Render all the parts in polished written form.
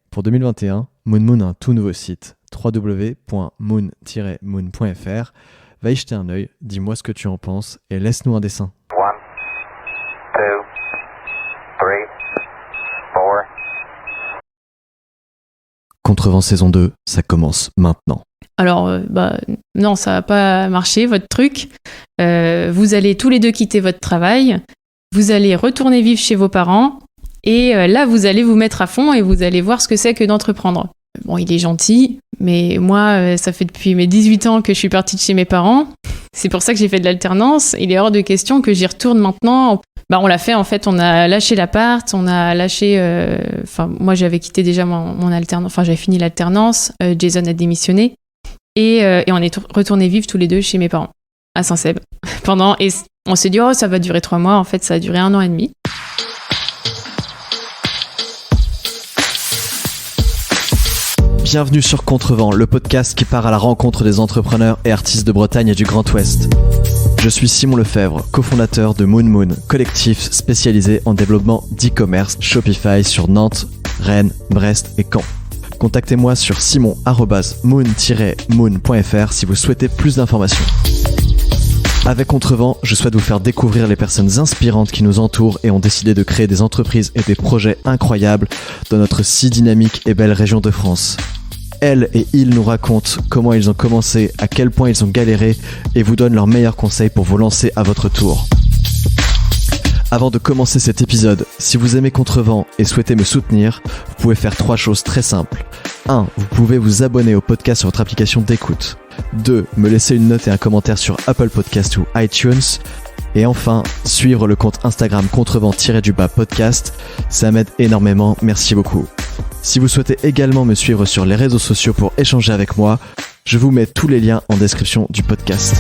Pour 2021, Moon a un tout nouveau site, www.moon-moon.fr. Va y jeter un œil, dis-moi ce que tu en penses et laisse-nous un dessin. 1, 2, 3, 4. Contrevent saison 2, ça commence maintenant. Alors, non, ça va pas marcher, votre truc. Vous allez tous les deux quitter votre travail. Vous allez retourner vivre chez vos parents. Et là, vous allez vous mettre à fond et vous allez voir ce que c'est que d'entreprendre. Bon, il est gentil, mais moi, ça fait depuis mes 18 ans que je suis partie de chez mes parents. C'est pour ça que j'ai fait de l'alternance. Il est hors de question que j'y retourne maintenant. On l'a fait, en fait, on a lâché l'appart, on a lâché... moi, j'avais quitté déjà mon alternance, j'avais fini l'alternance, Jason a démissionné, et on est retournés vivre tous les deux chez mes parents, à Saint-Seb. Et on s'est dit, ça va durer 3 mois, en fait, ça a duré 1 an et demi. Bienvenue sur Contrevent, le podcast qui part à la rencontre des entrepreneurs et artistes de Bretagne et du Grand Ouest. Je suis Simon Lefebvre, cofondateur de Moon, collectif spécialisé en développement d'e-commerce Shopify sur Nantes, Rennes, Brest et Caen. Contactez-moi sur simon@moon-moon.fr si vous souhaitez plus d'informations. Avec Contrevent, je souhaite vous faire découvrir les personnes inspirantes qui nous entourent et ont décidé de créer des entreprises et des projets incroyables dans notre si dynamique et belle région de France. Elles et ils nous racontent comment ils ont commencé, à quel point ils ont galéré et vous donnent leurs meilleurs conseils pour vous lancer à votre tour. Avant de commencer cet épisode, si vous aimez Contrevent et souhaitez me soutenir, vous pouvez faire 3 choses très simples. 1. Vous pouvez vous abonner au podcast sur votre application d'écoute. 2. Me laisser une note et un commentaire sur Apple Podcast ou iTunes. Et enfin, suivre le compte Instagram Contrevent-podcast. Ça m'aide énormément, merci beaucoup. Si vous souhaitez également me suivre sur les réseaux sociaux pour échanger avec moi, je vous mets tous les liens en description du podcast.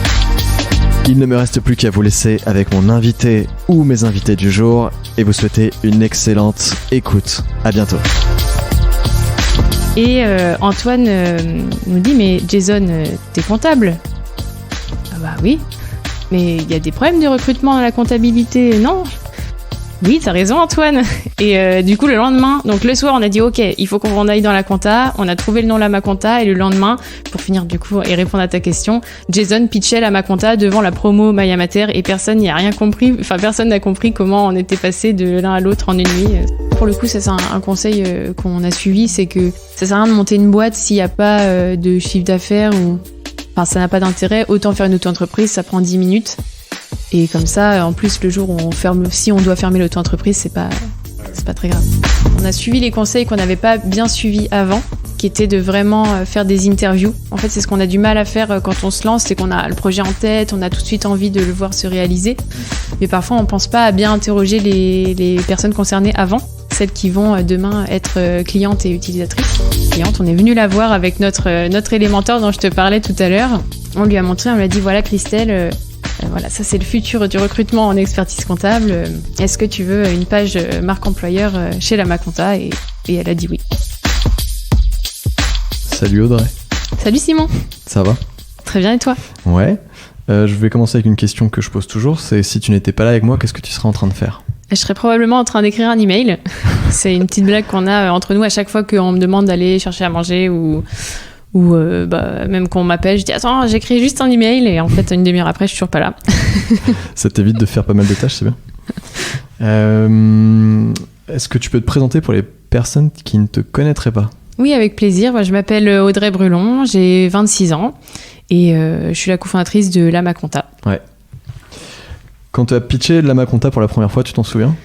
Il ne me reste plus qu'à vous laisser avec mon invité ou mes invités du jour et vous souhaiter une excellente écoute. À bientôt. Et Antoine nous dit, mais Jason, t'es comptable ? Ah bah oui, mais il y a des problèmes de recrutement dans la comptabilité, non ? Oui, t'as raison Antoine. Et du coup, le lendemain, donc le soir, on a dit ok, il faut qu'on aille dans la compta. On a trouvé le nom de la Maconta et le lendemain, pour finir du coup et répondre à ta question, Jason pitchait la Maconta devant la promo My Amateur et personne n'y a rien compris. Enfin, personne n'a compris comment on était passé de l'un à l'autre en une nuit. Pour le coup, ça c'est un conseil qu'on a suivi, c'est que ça sert à rien de monter une boîte s'il n'y a pas de chiffre d'affaires ou, enfin, ça n'a pas d'intérêt. Autant faire une auto-entreprise, ça prend 10 minutes. Et comme ça, en plus, le jour où si on doit fermer l'auto-entreprise, c'est pas très grave. On a suivi les conseils qu'on n'avait pas bien suivis avant, qui étaient de vraiment faire des interviews. En fait, c'est ce qu'on a du mal à faire quand on se lance, c'est qu'on a le projet en tête, on a tout de suite envie de le voir se réaliser. Mais parfois, on pense pas à bien interroger les personnes concernées avant, celles qui vont demain être clientes et utilisatrices. On est venu la voir avec notre Elementor dont je te parlais tout à l'heure. On lui a montré, on lui a dit voilà Christelle, voilà, ça c'est le futur du recrutement en expertise comptable. Est-ce que tu veux une page marque employeur chez la Maconta ? Et elle a dit oui. Salut Audrey. Salut Simon. Ça va ? Très bien et toi ? Ouais. Je vais commencer avec une question que je pose toujours, c'est si tu n'étais pas là avec moi, qu'est-ce que tu serais en train de faire ? Je serais probablement en train d'écrire un email. C'est une petite blague qu'on a entre nous à chaque fois qu'on me demande d'aller chercher à manger ou même quand on m'appelle, je dis attends, j'écris juste un email et en fait une demi-heure après je suis toujours pas là. Ça t'évite de faire pas mal de tâches, c'est bien. Est-ce que tu peux te présenter pour les personnes qui ne te connaîtraient pas ? Oui, avec plaisir. Moi, je m'appelle Audrey Brulon, j'ai 26 ans et je suis la cofondatrice de la Maconta. Ouais. Quand tu as pitché la Maconta pour la première fois, tu t'en souviens ?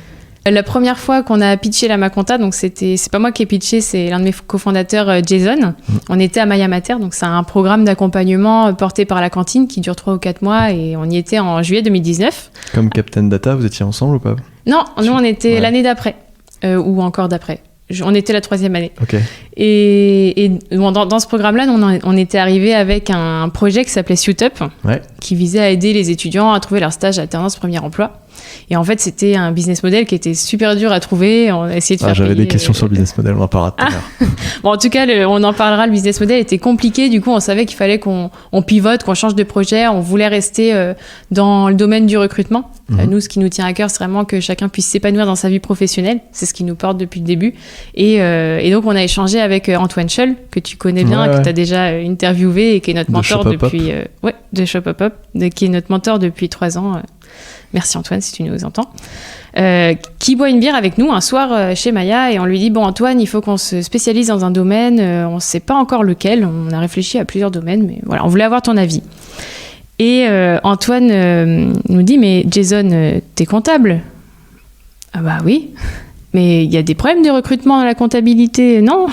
La première fois qu'on a pitché la Maconta, donc c'est pas moi qui ai pitché, c'est l'un de mes cofondateurs, Jason. On était à My Amateur, donc c'est un programme d'accompagnement porté par la cantine qui dure 3 ou 4 mois et on y était en juillet 2019. Comme Captain Data, vous étiez ensemble ou pas ? Non, nous on était l'année d'après, ou encore d'après. On était la 3e année. Okay. Et dans ce programme-là, on était arrivé avec un projet qui s'appelait Suitup, qui visait à aider les étudiants à trouver leur stage alternance premier emploi. Et en fait, c'était un business model qui était super dur à trouver. On a essayé de faire J'avais payer, des questions sur le business model, on en parlera tout à l'heure. Bon, en tout cas, on en parlera. Le business model était compliqué. Du coup, on savait qu'il fallait qu'on pivote, qu'on change de projet. On voulait rester dans le domaine du recrutement. Nous, ce qui nous tient à cœur, c'est vraiment que chacun puisse s'épanouir dans sa vie professionnelle. C'est ce qui nous porte depuis le début. Et donc, on a échangé avec Antoine Scholl, que tu connais bien, que tu as déjà interviewé et qui est notre mentor depuis... de Shop Up Up, qui est notre mentor depuis 3 ans. Merci Antoine, si tu nous entends. Qui boit une bière avec nous un soir chez Maya et on lui dit « Bon Antoine, il faut qu'on se spécialise dans un domaine. On ne sait pas encore lequel. On a réfléchi à plusieurs domaines, mais voilà, on voulait avoir ton avis. » Et Antoine nous dit « Mais Jason, t'es comptable ?» Ah bah oui, mais il y a des problèmes de recrutement dans la comptabilité, non ?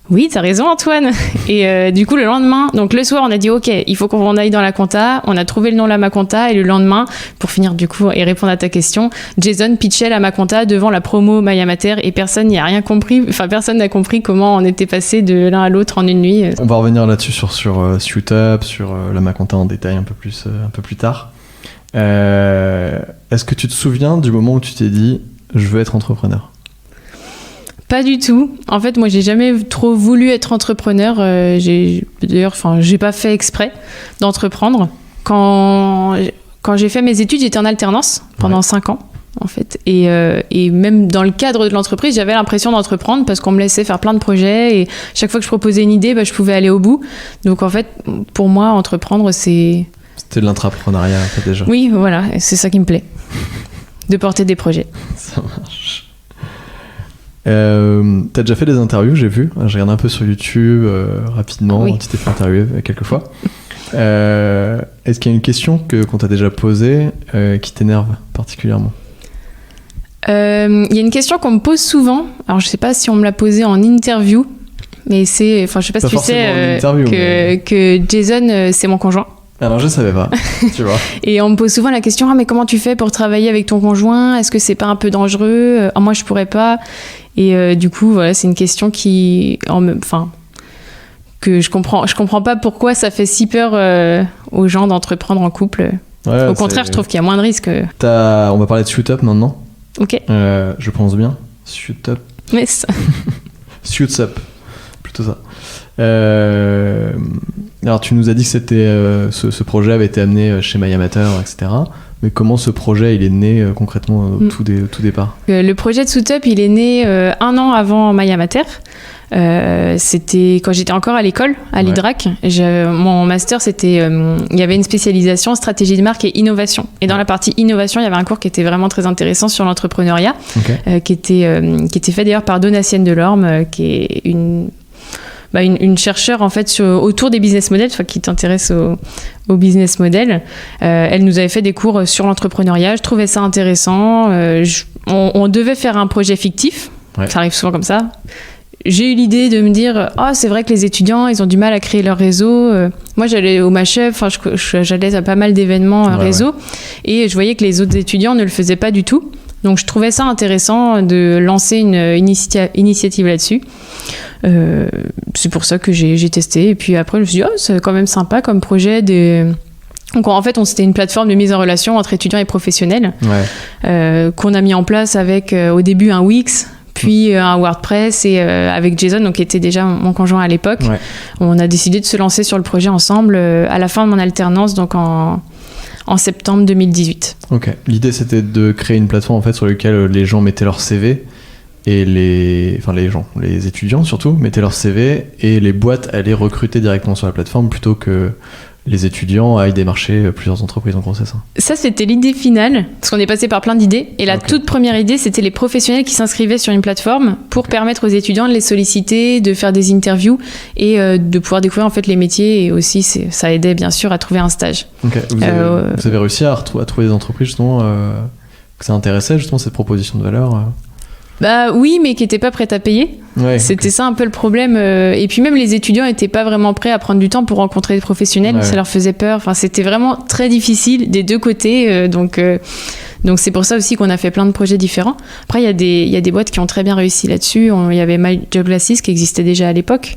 Oui, t'as raison Antoine. Et du coup, le lendemain, donc le soir, on a dit ok, il faut qu'on aille dans la compta. On a trouvé le nom de la Maconta et le lendemain, pour finir du coup et répondre à ta question, Jason pitchait la Maconta devant la promo Maya Mater et personne n'y a rien compris. Enfin, personne n'a compris comment on était passé de l'un à l'autre en une nuit. On va revenir là-dessus sur SuitUp, sur la Maconta en détail un peu plus tard. Est-ce que tu te souviens du moment où tu t'es dit je veux être entrepreneur ? Pas du tout. En fait, moi, j'ai jamais trop voulu être entrepreneur. J'ai pas fait exprès d'entreprendre. Quand j'ai fait mes études, j'étais en alternance pendant 5 ans, en fait. Et même dans le cadre de l'entreprise, j'avais l'impression d'entreprendre parce qu'on me laissait faire plein de projets et chaque fois que je proposais une idée, je pouvais aller au bout. Donc, en fait, pour moi, entreprendre, c'est... C'était de l'intrapreneuriat, en fait, déjà. Oui, voilà. C'est ça qui me plaît. De porter des projets. Ça marche. T'as déjà fait des interviews, j'ai vu. Je regarde un peu sur YouTube rapidement. Oui. Tu t'es fait interviewer quelques fois. Est-ce qu'il y a une question qu'on t'a déjà posée qui t'énerve particulièrement ? Il y a une question qu'on me pose souvent. Alors je sais pas si on me l'a posée en interview, mais je sais pas si tu sais que Jason c'est mon conjoint. Alors je savais pas, tu vois. Et on me pose souvent la question mais comment tu fais pour travailler avec ton conjoint ? Est-ce que c'est pas un peu dangereux ? Moi je pourrais pas. Et du coup voilà, c'est une question que je comprends pas pourquoi ça fait si peur aux gens d'entreprendre en couple. Ouais, au contraire, je trouve qu'il y a moins de risques. On va parler de SuitUp maintenant. Ok. Je pense bien. SuitUp. Mais ça. SuitUp, plutôt ça. Alors tu nous as dit que c'était ce projet avait été amené chez Maya Mater, etc. Mais comment ce projet il est né concrètement au tout départ ? Le projet de SuitUp il est né 1 an avant Maya Mater. C'était quand j'étais encore à l'école, à l'IDRAC. Mon master, il y avait une spécialisation stratégie de marque et innovation. Et dans la partie innovation, il y avait un cours qui était vraiment très intéressant sur l'entrepreneuriat, qui était fait d'ailleurs par Donatienne Delorme, qui est une chercheure en fait autour des business models, qui t'intéresse au business model. Elle nous avait fait des cours sur l'entrepreneuriat. Je trouvais ça intéressant. On devait faire un projet fictif. Ça arrive souvent comme ça. J'ai eu l'idée de me dire c'est vrai que les étudiants ils ont du mal à créer leur réseau. Moi j'allais au Machef, j'allais à pas mal d'événements réseau et je voyais que les autres étudiants ne le faisaient pas du tout. Donc je trouvais ça intéressant de lancer une initiative là-dessus. C'est pour ça que j'ai testé. Et puis après, je me suis dit, c'est quand même sympa comme projet. Donc en fait, c'était une plateforme de mise en relation entre étudiants et professionnels qu'on a mis en place avec au début un Wix, puis un WordPress et avec Jason, donc qui était déjà mon conjoint à l'époque. On a décidé de se lancer sur le projet ensemble à la fin de mon alternance, donc en septembre 2018. Ok. L'idée, c'était de créer une plateforme en fait, sur laquelle les gens mettaient leur CV et les étudiants surtout, mettaient leur CV et les boîtes allaient recruter directement sur la plateforme plutôt que les étudiants aillent démarcher plusieurs entreprises. En gros, c'est ça. Ça, c'était l'idée finale, parce qu'on est passé par plein d'idées. Et la toute première idée, c'était les professionnels qui s'inscrivaient sur une plateforme pour permettre aux étudiants de les solliciter, de faire des interviews et de pouvoir découvrir en fait les métiers. Et aussi, ça aidait bien sûr à trouver un stage. Okay. Vous avez réussi à trouver des entreprises justement que ça intéressait justement cette proposition de valeur Bah oui, mais qui n'étaient pas prêtes à payer. C'était ça un peu le problème. Et puis même les étudiants n'étaient pas vraiment prêts à prendre du temps pour rencontrer des professionnels. Ça leur faisait peur. Enfin, c'était vraiment très difficile des deux côtés. Donc Donc c'est pour ça aussi qu'on a fait plein de projets différents. Après, il y a des boîtes qui ont très bien réussi là-dessus. Il y avait My Job Glasses qui existait déjà à l'époque,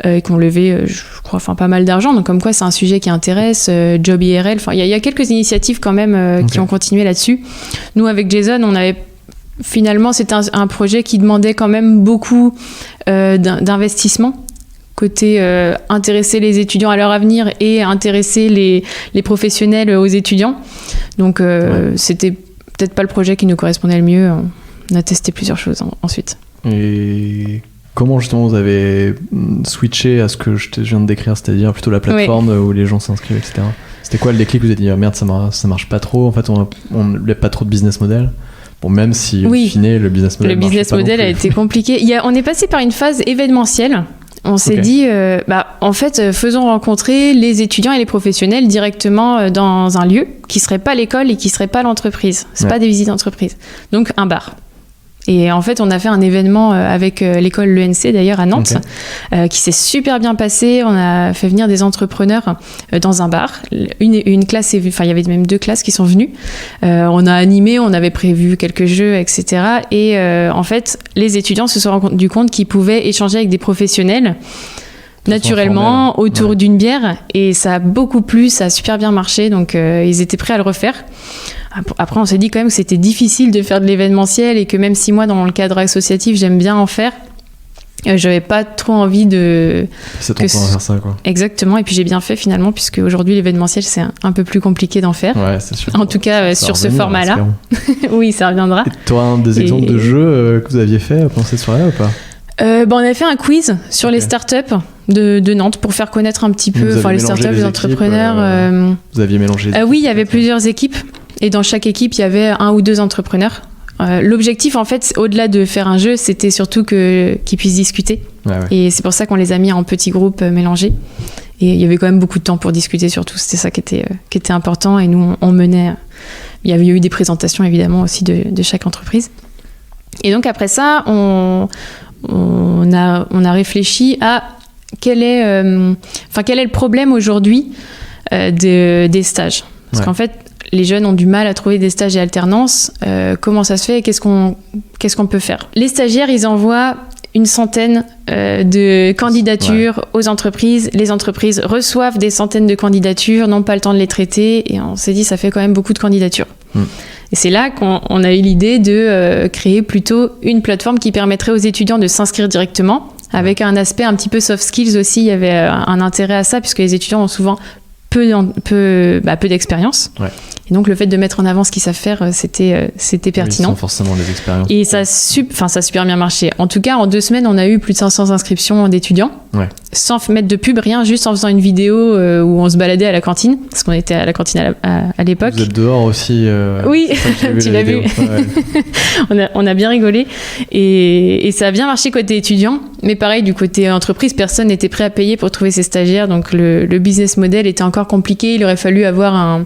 et qui ont levé, je crois, pas mal d'argent. Donc comme quoi, c'est un sujet qui intéresse. Job IRL, il y a quelques initiatives quand même qui ont continué là-dessus. Nous, avec Jason, finalement, c'était un projet qui demandait quand même beaucoup d'investissement. Côté intéresser les étudiants à leur avenir et intéresser les professionnels aux étudiants. Donc, c'était peut-être pas le projet qui nous correspondait le mieux. On a testé plusieurs choses ensuite. Et comment justement vous avez switché à ce que je viens de décrire, c'est-à-dire plutôt la plateforme où les gens s'inscrivent, etc. C'était quoi le déclic? Vous avez dit merde, ça marche pas trop. En fait, on n'a pas trop de business model. Bon, même si au final, le business model. Le business model a été compliqué. On est passé par une phase événementielle. On s'est dit, en fait, faisons rencontrer les étudiants et les professionnels directement dans un lieu qui serait pas l'école et qui serait pas l'entreprise. C'est pas des visites d'entreprise. Donc, un bar. Et en fait, on a fait un événement avec l'école l'ENC, d'ailleurs, à Nantes, qui s'est super bien passé. On a fait venir des entrepreneurs dans un bar. Une classe il y avait même 2 classes qui sont venues. On a animé, on avait prévu quelques jeux, etc. Et en fait, les étudiants se sont rendus compte qu'ils pouvaient échanger avec des professionnels naturellement autour d'une bière. Et ça a beaucoup plu, ça a super bien marché. Donc, ils étaient prêts à le refaire. Après, on s'est dit quand même que c'était difficile de faire de l'événementiel et que même si moi, dans le cadre associatif, j'aime bien en faire, j'avais pas trop envie de... C'est ton temps à faire ça, quoi. Exactement, et puis j'ai bien fait finalement, puisque aujourd'hui, l'événementiel, c'est un peu plus compliqué d'en faire. Ouais, c'est sûr. En tout cas, sur ce format-là. Oui, ça reviendra. Et toi, un des exemples de jeux que vous aviez fait pendant cette soirée ou pas? On avait fait un quiz sur les startups de Nantes pour faire connaître un petit peu les startups, les entrepreneurs. Vous aviez mélangé oui, il y avait plusieurs équipes. Et dans chaque équipe, il y avait 1 ou 2 entrepreneurs. L'objectif, en fait, au-delà de faire un jeu, c'était surtout qu'ils puissent discuter. Et c'est pour ça qu'on les a mis en petits groupes mélangés. Et il y avait quand même beaucoup de temps pour discuter, surtout. C'était ça qui était important. Et nous, on menait... Il y avait eu des présentations, évidemment, aussi de chaque entreprise. Et donc, après ça, on a réfléchi à quel est le problème aujourd'hui des stages. Parce qu'en fait, les jeunes ont du mal à trouver des stages et alternances. Comment ça se fait et qu'est-ce qu'on peut faire? Les stagiaires, ils envoient une centaine de candidatures aux entreprises. Les entreprises reçoivent des centaines de candidatures, n'ont pas le temps de les traiter. Et on s'est dit, ça fait quand même beaucoup de candidatures. Et c'est là qu'on a eu l'idée de créer plutôt une plateforme qui permettrait aux étudiants de s'inscrire directement, avec un aspect un petit peu soft skills aussi. Il y avait un intérêt à ça, puisque les étudiants ont souvent peu d'expérience. Et donc, le fait de mettre en avant ce qu'ils savent faire, c'était pertinent. Sans forcément les expériences. Et ça a super bien marché. En tout cas, en 2 semaines, on a eu plus de 500 inscriptions d'étudiants. Sans mettre de pub, rien, juste en faisant une vidéo où on se baladait à la cantine, parce qu'on était à la cantine à l'époque. Vous êtes dehors aussi. Oui, tu l'as vu. On a bien rigolé. Et ça a bien marché côté étudiant. Mais pareil, du côté entreprise, personne n'était prêt à payer pour trouver ses stagiaires. Donc, le business model était encore compliqué. Il aurait fallu avoir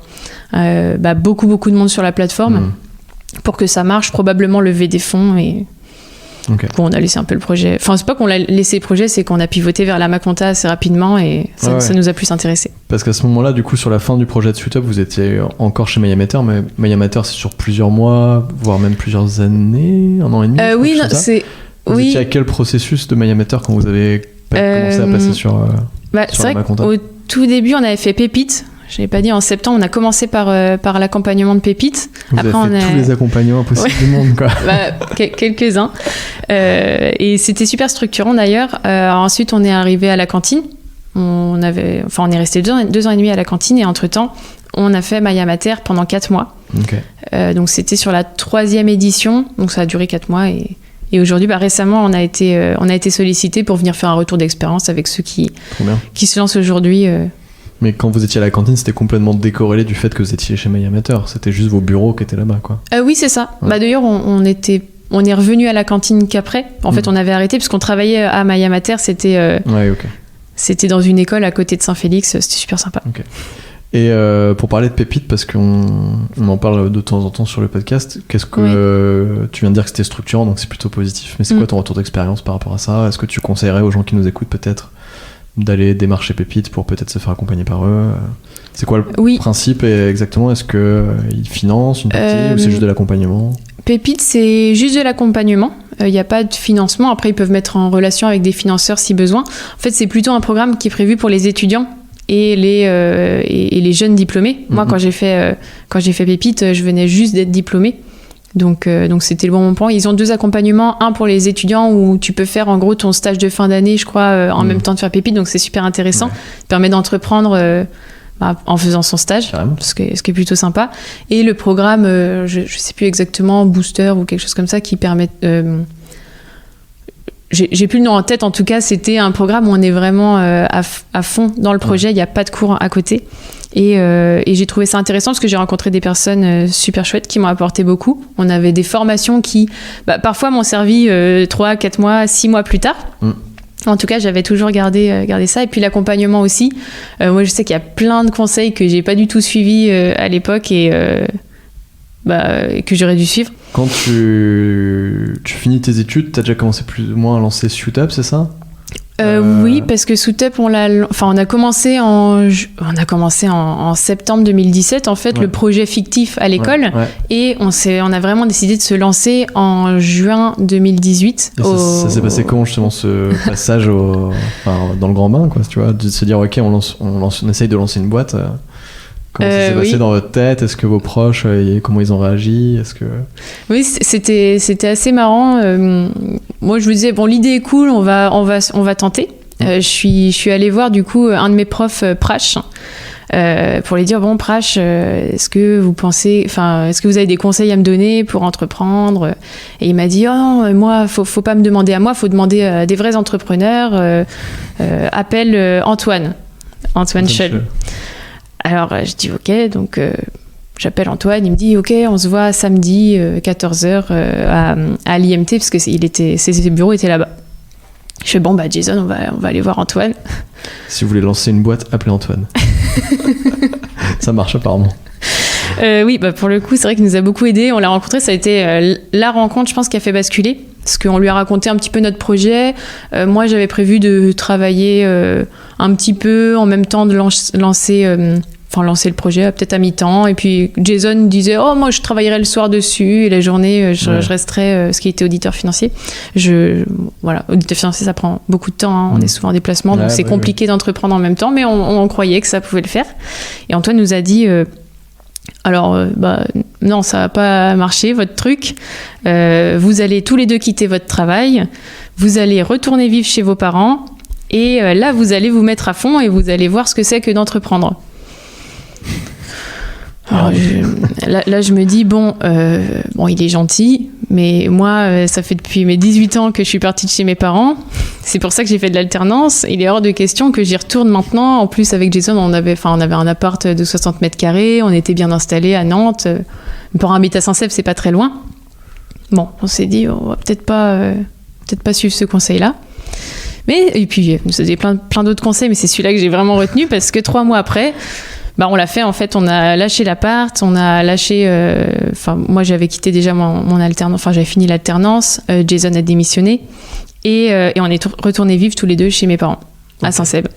beaucoup de monde sur la plateforme pour que ça marche, probablement lever des fonds et du coup, on a laissé un peu le projet. Enfin, c'est pas qu'on l'a laissé le projet, c'est qu'on a pivoté vers la Maconta assez rapidement et ça nous a plus intéressé. Parce qu'à ce moment-là, du coup, sur la fin du projet de Sweetup, vous étiez encore chez MyAmateur, mais MyAmateur, c'est sur plusieurs mois, voire même plusieurs années, 1 an et demi. Oui, non, c'est... Vous étiez à quel processus de MyAmateur quand vous avez commencé à passer sur c'est vrai Maconta? Au tout début, on avait fait Pépite. Je l'ai pas dit, en septembre, on a commencé par l'accompagnement de Pépite. Vous avez fait tous les accompagnements possibles du monde, quoi. Quelques-uns. Et c'était super structurant, d'ailleurs. Ensuite, on est arrivé à la cantine. On est resté 2 ans et demi à la cantine. Et entre-temps, on a fait MyAmateur pendant 4 mois. Donc, c'était sur la 3e édition. Donc, ça a duré 4 mois. Et aujourd'hui, récemment, on a été sollicité pour venir faire un retour d'expérience avec ceux qui se lancent aujourd'hui. Mais quand vous étiez à la cantine, c'était complètement décorrélé du fait que vous étiez chez MyAmateur. C'était juste vos bureaux qui étaient là-bas, quoi. Oui, c'est ça. D'ailleurs, on est revenu à la cantine qu'après. En fait, on avait arrêté parce qu'on travaillait à MyAmateur. C'était dans une école à côté de Saint-Félix. C'était super sympa. Et pour parler de Pépite, parce qu'on en parle de temps en temps sur le podcast, qu'est-ce que tu viens de dire que c'était structurant, donc c'est plutôt positif. Mais c'est quoi ton retour d'expérience par rapport à ça? Est-ce que tu conseillerais aux gens qui nous écoutent peut-être d'aller démarcher Pépite pour peut-être se faire accompagner par eux. C'est quoi le Oui. principe exactement? Est-ce qu'ils financent une partie ou c'est juste de l'accompagnement? Pépite, c'est juste de l'accompagnement. Il n'y a pas de financement. Après, ils peuvent mettre en relation avec des financeurs si besoin. En fait, c'est plutôt un programme qui est prévu pour les étudiants et les jeunes diplômés. Moi, quand j'ai fait Pépite, je venais juste d'être diplômée. Donc c'était le bon point. Ils ont 2 accompagnements, un pour les étudiants où tu peux faire en gros ton stage de fin d'année, je crois, en même temps de faire Pépite, donc c'est super intéressant. Ça permet d'entreprendre en faisant son stage, ce qui est plutôt sympa. Et le programme, je sais plus exactement, Booster ou quelque chose comme ça, qui permet... j'ai plus le nom en tête, en tout cas, c'était un programme où on est vraiment à fond dans le projet, il n'y a pas de cours à côté. Et j'ai trouvé ça intéressant parce que j'ai rencontré des personnes super chouettes qui m'ont apporté beaucoup. On avait des formations qui, parfois, m'ont servi 3, 4 mois, 6 mois plus tard. En tout cas, j'avais toujours gardé ça. Et puis l'accompagnement aussi. Moi, je sais qu'il y a plein de conseils que j'ai pas du tout suivis à l'époque et que j'aurais dû suivre. Quand tu finis tes études, t'as déjà commencé plus ou moins à lancer Suitup, c'est ça? Oui, parce que Suitup, on a commencé en septembre 2017, en fait, le projet fictif à l'école, et on a vraiment décidé de se lancer en juin 2018. Et ça s'est passé comment, justement, ce passage dans le grand bain, quoi, tu vois, de se dire, ok, on essaye de lancer une boîte. Comment ça s'est passé dans votre tête? Est-ce que vos proches, comment ils ont réagi? Oui, c'était assez marrant. Moi, je me disais, bon, l'idée est cool, on va tenter. Je suis allée voir, du coup, un de mes profs, Prash, pour lui dire, bon, Prash, est-ce que vous avez des conseils à me donner pour entreprendre? Et il m'a dit, oh, moi, faut pas me demander à moi, faut demander à des vrais entrepreneurs. Appelle Antoine Scholl. Alors, je dis OK, donc j'appelle Antoine, il me dit OK, on se voit samedi 14h à l'IMT, parce que ses bureaux étaient là-bas. Je fais bon, Jason, on va aller voir Antoine. Si vous voulez lancer une boîte, appelez Antoine. Ça marche apparemment. Oui, pour le coup, c'est vrai qu'il nous a beaucoup aidé. On l'a rencontré, ça a été la rencontre, je pense, qui a fait basculer. Parce qu'on lui a raconté un petit peu notre projet. Moi, j'avais prévu de travailler un petit peu, en même temps de lancer le projet, peut-être à mi-temps. Et puis Jason disait, oh, moi, je travaillerai le soir dessus, et la journée, je resterai ce qui était auditeur financier. Auditeur financier, ça prend beaucoup de temps. Hein. On est souvent en déplacement, donc c'est compliqué d'entreprendre en même temps, mais on croyait que ça pouvait le faire. Et Antoine nous a dit... non, ça va pas marcher, votre truc. Vous allez tous les deux quitter votre travail. Vous allez retourner vivre chez vos parents. Et là, vous allez vous mettre à fond et vous allez voir ce que c'est que d'entreprendre. Alors, là, je me dis, bon, il est gentil, mais moi, ça fait depuis mes 18 ans que je suis partie de chez mes parents. C'est pour ça que j'ai fait de l'alternance. Il est hors de question que j'y retourne maintenant. En plus, avec Jason, on avait un appart de 60 mètres carrés. On était bien installés à Nantes. Mes parents habitent à Saint-Cep, c'est pas très loin. Bon, on s'est dit, on va peut-être pas suivre ce conseil-là. Et puis, il nous a dit plein d'autres conseils, mais c'est celui-là que j'ai vraiment retenu parce que 3 mois après... on l'a fait, en fait, on a lâché l'appart, on a lâché... moi, j'avais quitté déjà mon alternance, j'avais fini l'alternance, Jason a démissionné, et on est retournés vivre tous les deux chez mes parents, à Saint-Cep.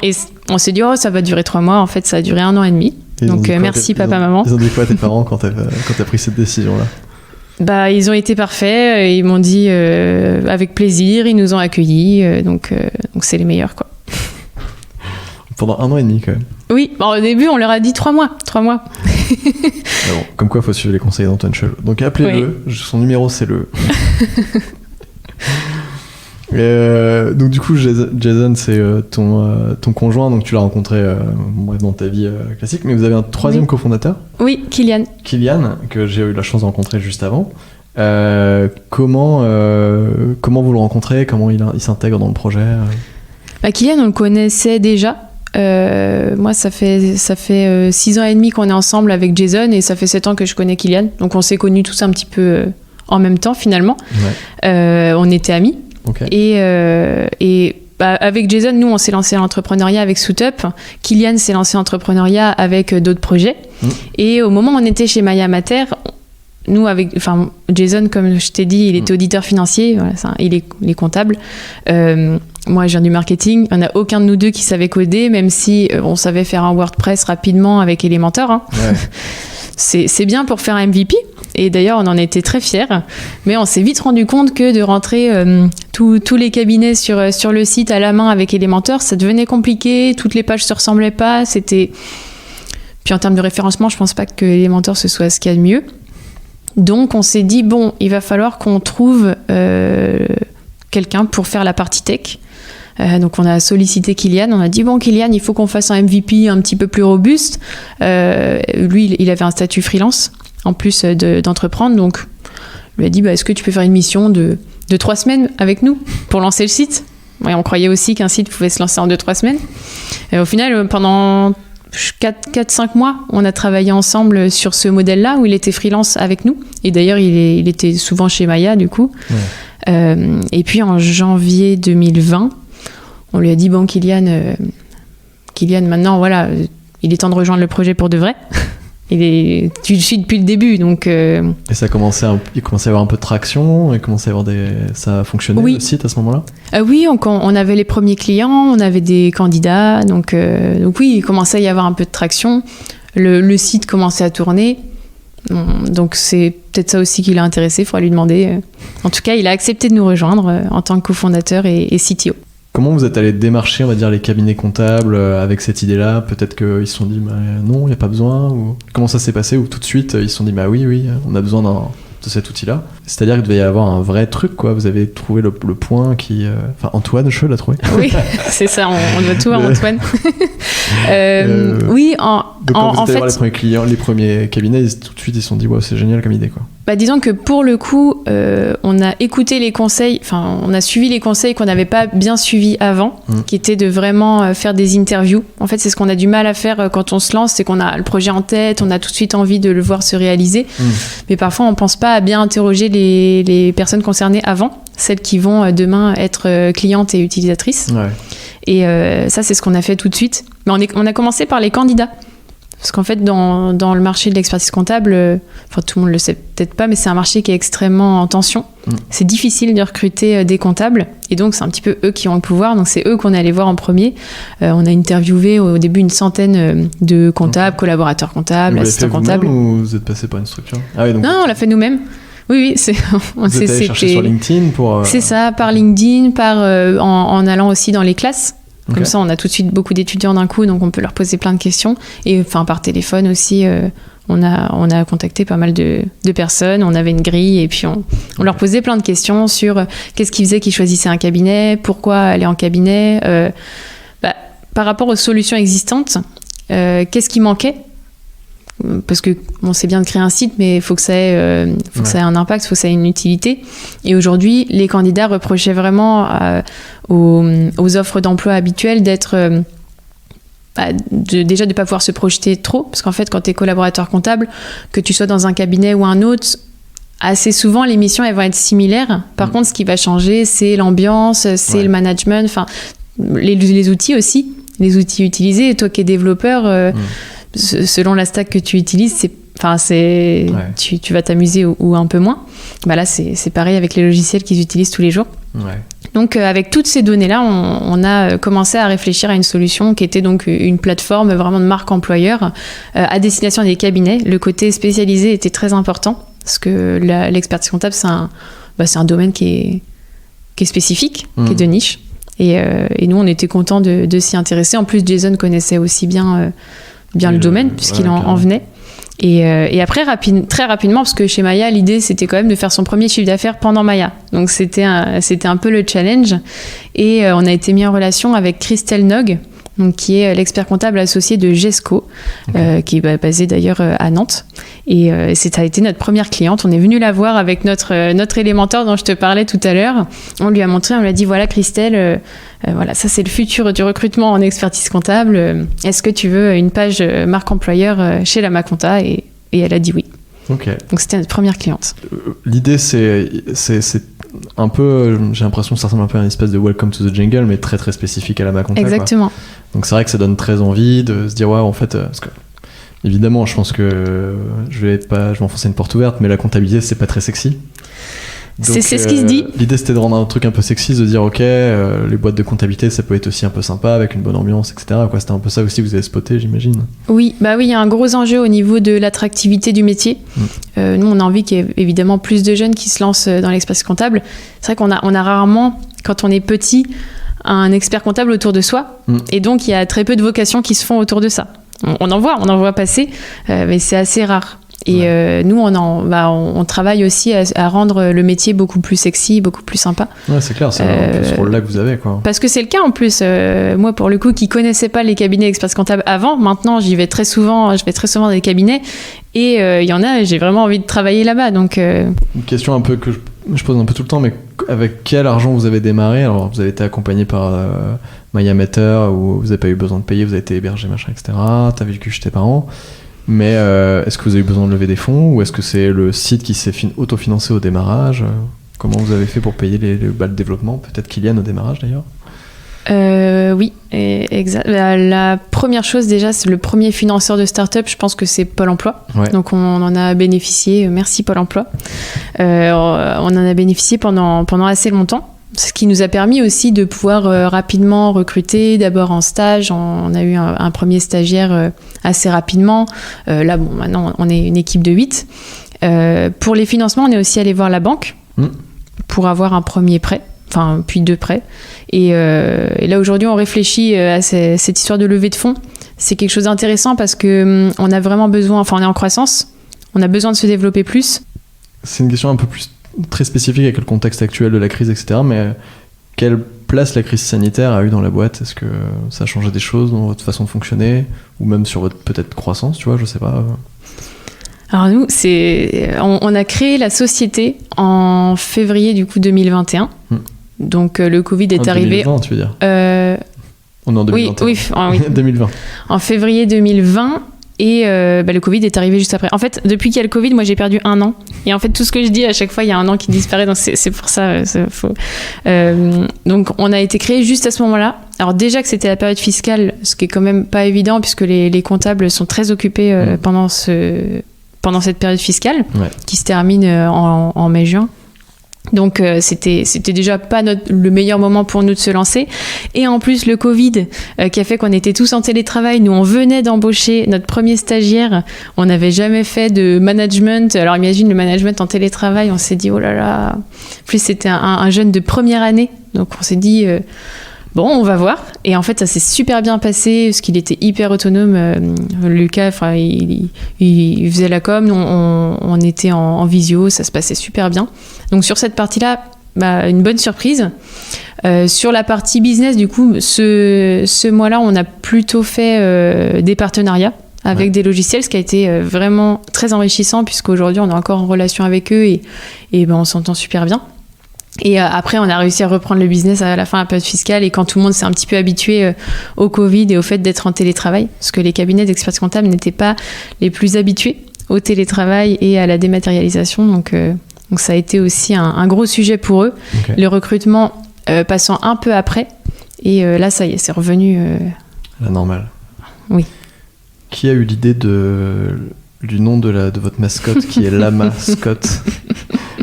Et on s'est dit, oh, ça va durer 3 mois, en fait, ça a duré 1 an et demi. Donc, merci papa, maman. Ils ont dit quoi tes parents quand t'as pris cette décision-là? Ils ont été parfaits, ils m'ont dit avec plaisir, ils nous ont accueillis, donc c'est les meilleurs, quoi. Pendant 1 an et demi, quand même. Oui, au début, on leur a dit 3 mois. Comme quoi, il faut suivre les conseils d'Antoine Scholl. Donc appelez-le, son numéro, c'est le... donc du coup, Jason, c'est ton conjoint, donc tu l'as rencontré dans ta vie classique, mais vous avez un 3e cofondateur? Oui, Kylian, que j'ai eu la chance de rencontrer juste avant. Comment vous le rencontrez? Comment il s'intègre dans le projet? Kylian, on le connaissait déjà. Moi, ça fait 6 ans et demi qu'on est ensemble avec Jason, et ça fait 7 ans que je connais Kylian. Donc, on s'est connus tous un petit peu en même temps, finalement. On était amis. Okay. Et avec Jason, nous, on s'est lancé à l'entrepreneuriat avec Suitup. Kylian s'est lancé à l'entrepreneuriat avec d'autres projets. Et au moment où on était chez Maya Mater, nous, Jason, comme je t'ai dit, il était auditeur financier, il est comptable. moi, je viens du marketing. Il n'y en a aucun de nous deux qui savait coder, même si on savait faire un WordPress rapidement avec Elementor. Hein. Ouais. C'est bien pour faire un MVP. Et d'ailleurs, on en était très fiers. Mais on s'est vite rendu compte que de rentrer tous les cabinets sur le site à la main avec Elementor, ça devenait compliqué. Toutes les pages ne se ressemblaient pas. Puis en termes de référencement, je ne pense pas que Elementor, ce soit ce qu'il y a de mieux. Donc, on s'est dit, bon, il va falloir qu'on trouve quelqu'un pour faire la partie tech. Donc on a sollicité Kylian, on a dit bon Kylian, il faut qu'on fasse un MVP un petit peu plus robuste. Lui il avait un statut freelance en plus d'entreprendre, donc on lui a dit est-ce que tu peux faire une mission de 3 semaines avec nous pour lancer le site. Ouais, on croyait aussi qu'un site pouvait se lancer en 2-3 semaines. Et au final pendant 4-5 mois on a travaillé ensemble sur ce modèle là où il était freelance avec nous, et d'ailleurs il était souvent chez Maya du coup. Et puis en janvier 2020 on lui a dit bon Kylian maintenant voilà, il est temps de rejoindre le projet pour de vrai. Tu le suis depuis le début, donc. Et ça il commençait à y avoir un peu de traction, ça a fonctionné le site à ce moment-là. Oui, on avait les premiers clients, on avait des candidats, donc oui, il commençait à y avoir un peu de traction. Le site commençait à tourner. Donc c'est peut-être ça aussi qui l'a intéressé, il faudra lui demander. En tout cas, il a accepté de nous rejoindre en tant que cofondateur et CTO. Comment vous êtes allé démarcher, on va dire, les cabinets comptables avec cette idée-là? Peut-être qu'ils se sont dit non, il n'y a pas besoin, ou comment ça s'est passé? Ou tout de suite ils se sont dit oui, on a besoin de cet outil-là. C'est-à-dire qu'il devait y avoir un vrai truc, quoi. Vous avez trouvé le point qui... Enfin, Antoine, je l'ai trouvé. Oui, c'est ça, on doit tout à Antoine. Oui, donc quand vous êtes allé voir les premiers clients, les premiers cabinets, tout de suite ils se sont dit c'est génial comme idée, quoi. Disons que pour le coup, on a écouté les conseils, enfin on a suivi les conseils qu'on n'avait pas bien suivis avant, qui étaient de vraiment faire des interviews. En fait, c'est ce qu'on a du mal à faire quand on se lance, c'est qu'on a le projet en tête, on a tout de suite envie de le voir se réaliser, mais parfois on pense pas à bien interroger les personnes concernées avant, celles qui vont demain être clientes et utilisatrices. Ouais. Et ça, c'est ce qu'on a fait tout de suite. Mais on a commencé par les candidats. Parce qu'en fait, dans le marché de l'expertise comptable, tout le monde le sait peut-être pas, mais c'est un marché qui est extrêmement en tension. C'est difficile de recruter des comptables, et donc c'est un petit peu eux qui ont le pouvoir. Donc c'est eux qu'on est allé voir en premier. On a interviewé au début une centaine de comptables, collaborateurs comptables, assistants comptables. Ou vous êtes passé par une structure? Donc non, on l'a fait nous-mêmes. Oui, vous êtes allé chercher sur LinkedIn pour... C'est ça, par LinkedIn, en allant aussi dans les classes. Comme ça, on a tout de suite beaucoup d'étudiants d'un coup, donc on peut leur poser plein de questions. Et par téléphone aussi, on a contacté pas mal de personnes. On avait une grille et puis on leur posait plein de questions sur qu'est-ce qui faisait qu'ils choisissaient un cabinet, pourquoi aller en cabinet, par rapport aux solutions existantes, qu'est-ce qui manquait. Parce que c'est bien de créer un site, mais il faut que ça ait un impact, il faut que ça ait une utilité. Et aujourd'hui, les candidats reprochaient vraiment aux offres d'emploi habituelles d'être déjà de ne pas pouvoir se projeter trop, parce qu'en fait, quand tu es collaborateur comptable, que tu sois dans un cabinet ou un autre, assez souvent les missions elles vont être similaires. Par contre, ce qui va changer, c'est l'ambiance, c'est le management, enfin les outils aussi, les outils utilisés. Et toi qui es développeur, selon la stack que tu utilises, tu vas t'amuser ou un peu moins. Là, c'est pareil avec les logiciels qu'ils utilisent tous les jours. Ouais. Donc, avec toutes ces données-là, on a commencé à réfléchir à une solution qui était donc une plateforme vraiment de marque employeur à destination des cabinets. Le côté spécialisé était très important parce que l'expertise comptable, c'est un domaine qui est spécifique, qui est de niche. Et nous, on était contents de s'y intéresser. En plus, Jason connaissait aussi bien le domaine puisqu'il en venait. Et après, très rapidement, parce que chez Maya, l'idée, c'était quand même de faire son premier chiffre d'affaires pendant Maya. Donc, c'était un peu le challenge. Et on a été mis en relation avec Christelle Nog, donc, qui est l'expert comptable associé de GESCO, qui est basé d'ailleurs à Nantes. Et ça a été notre première cliente. On est venu la voir avec notre Elementor dont je te parlais tout à l'heure. On lui a montré, on lui a dit, voilà Christelle, voilà, ça c'est le futur du recrutement en expertise comptable. Est-ce que tu veux une page marque employeur chez la Maconta? Et elle a dit oui. Okay. Donc c'était notre première cliente. L'idée c'est un peu, j'ai l'impression que ça ressemble un peu à une espèce de Welcome to the Jungle, mais très très spécifique à la Maconta. Exactement. Quoi. Donc c'est vrai que ça donne très envie de se dire ouais, en fait, parce que évidemment, je pense que je vais m'enfoncer une porte ouverte, mais la comptabilité c'est pas très sexy. C'est ce qui se dit. L'idée c'était de rendre un truc un peu sexy, de dire ok, les boîtes de comptabilité ça peut être aussi un peu sympa avec une bonne ambiance, etc. Quoi, c'était un peu ça aussi que vous avez spoté, j'imagine. Oui, il y a un gros enjeu au niveau de l'attractivité du métier. Nous, on a envie qu'il y ait évidemment plus de jeunes qui se lancent dans l'expertise comptable. C'est vrai qu'on a rarement, quand on est petit, un expert comptable autour de soi. Et donc, il y a très peu de vocations qui se font autour de ça. On en voit passer, mais c'est assez rare. Et nous, on travaille aussi à rendre le métier beaucoup plus sexy, beaucoup plus sympa. Ouais, c'est clair, c'est un peu ce rôle-là que vous avez, quoi. Parce que c'est le cas en plus. Moi, pour le coup, qui connaissais pas les cabinets d'expertise comptable avant, maintenant, je vais très souvent dans les cabinets. Et il y en a, j'ai vraiment envie de travailler là-bas. Donc, Une question un peu que je pose un peu tout le temps, mais avec quel argent vous avez démarré? Alors, vous avez été accompagné par MyAmeter, où vous n'avez pas eu besoin de payer, vous avez été hébergé, machin, etc. T'as vécu chez tes parents. Mais est-ce que vous avez eu besoin de lever des fonds, ou est-ce que c'est le site qui s'est autofinancé au démarrage? Comment vous avez fait pour payer le développement? Peut-être Kylian au démarrage d'ailleurs? Oui, exact. La première chose déjà, c'est le premier financeur de start-up, je pense que c'est Pôle emploi. Ouais. Donc on en a bénéficié, merci Pôle emploi. On en a bénéficié pendant assez longtemps. Ce qui nous a permis aussi de pouvoir rapidement recruter, d'abord en stage. On a eu un premier stagiaire assez rapidement. Là, maintenant, on est une équipe de 8. Pour les financements, on est aussi allé voir la banque pour avoir un premier prêt, puis 2 prêts. Et là, aujourd'hui, on réfléchit à cette histoire de levée de fonds. C'est quelque chose d'intéressant parce qu'on a vraiment besoin, on est en croissance, on a besoin de se développer plus. C'est une question un peu plus très spécifique avec le contexte actuel de la crise, etc. Mais quelle place la crise sanitaire a eu dans la boîte? Est-ce que ça a changé des choses dans votre façon de fonctionner, ou même sur votre peut-être croissance, tu vois, je sais pas. Alors nous, on a créé la société en février du coup 2021. Donc le Covid est arrivé. 2020, tu veux dire? On est en 2021. Oui. 2020. En février 2020. Et le Covid est arrivé juste après. En fait, depuis qu'il y a le Covid, moi j'ai perdu 1 an. Et en fait, tout ce que je dis, à chaque fois, il y a 1 an qui disparaît. Donc c'est pour ça, c'est faux. Donc on a été créé juste à ce moment-là. Alors déjà que c'était la période fiscale, ce qui est quand même pas évident puisque les comptables sont très occupés pendant cette période fiscale qui se termine en mai-juin. Donc c'était déjà pas le meilleur moment pour nous de se lancer. Et en plus le Covid qui a fait qu'on était tous en télétravail. Nous on venait d'embaucher notre premier stagiaire. On n'avait jamais fait de management. Alors imagine le management en télétravail. On s'est dit oh là là. En plus c'était un jeune de première année. Donc on s'est dit bon, on va voir. Et en fait, ça s'est super bien passé parce qu'il était hyper autonome. Lucas, il faisait la com, on était en visio, ça se passait super bien. Donc sur cette partie-là, une bonne surprise. Sur la partie business, du coup, ce mois-là, on a plutôt fait des partenariats avec des logiciels, ce qui a été vraiment très enrichissant puisqu'aujourd'hui, on est encore en relation avec eux et on s'entend super bien. Et après, on a réussi à reprendre le business à la fin de la période fiscale et quand tout le monde s'est un petit peu habitué au Covid et au fait d'être en télétravail, parce que les cabinets d'expertise comptable n'étaient pas les plus habitués au télétravail et à la dématérialisation. Donc ça a été aussi un gros sujet pour eux. Okay. Le recrutement passant un peu après. Et là, ça y est, c'est revenu... La normale. Oui. Qui a eu l'idée du nom de votre mascotte qui est Lama Scott?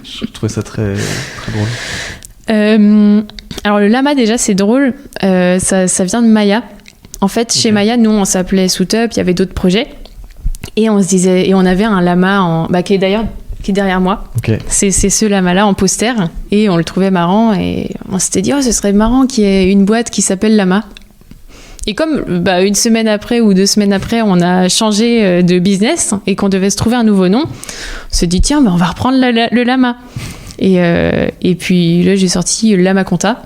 Je trouvais ça très, très drôle. Alors le lama déjà c'est drôle, ça vient de Maya. En fait chez Maya nous on s'appelait Soutup, il y avait d'autres projets et on se disait et on avait un lama qui est derrière moi. Okay. C'est ce lama là en poster et on le trouvait marrant et on s'était dit ce serait marrant qu'il y ait une boîte qui s'appelle Lama. Et comme 1 semaine après ou 2 semaines après, on a changé de business et qu'on devait se trouver un nouveau nom, on s'est dit tiens, on va reprendre le Lama. Et puis là, j'ai sorti Lama Compta.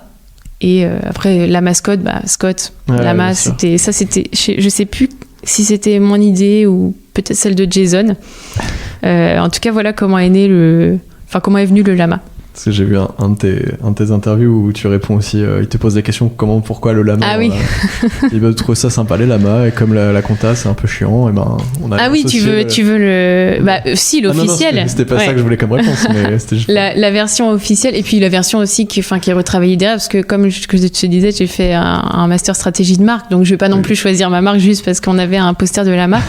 Et après, la mascotte, Scott, Lama, c'était, je sais plus si c'était mon idée ou peut-être celle de Jason. En tout cas, voilà comment est venu le Lama. Parce que j'ai vu un de tes interviews où tu réponds aussi, il te pose la question pourquoi le lama. Ah oui. Il va trouver ça sympa les lamas et comme la compta c'est un peu chiant, et on a. Ah oui, tu veux le. Si l'officiel. Non, c'était pas ça que je voulais comme réponse, mais c'était juste. La version officielle et puis la version aussi qui est retravaillée derrière parce que comme je te disais, j'ai fait un master stratégie de marque, donc je vais pas non plus choisir ma marque juste parce qu'on avait un poster de lama.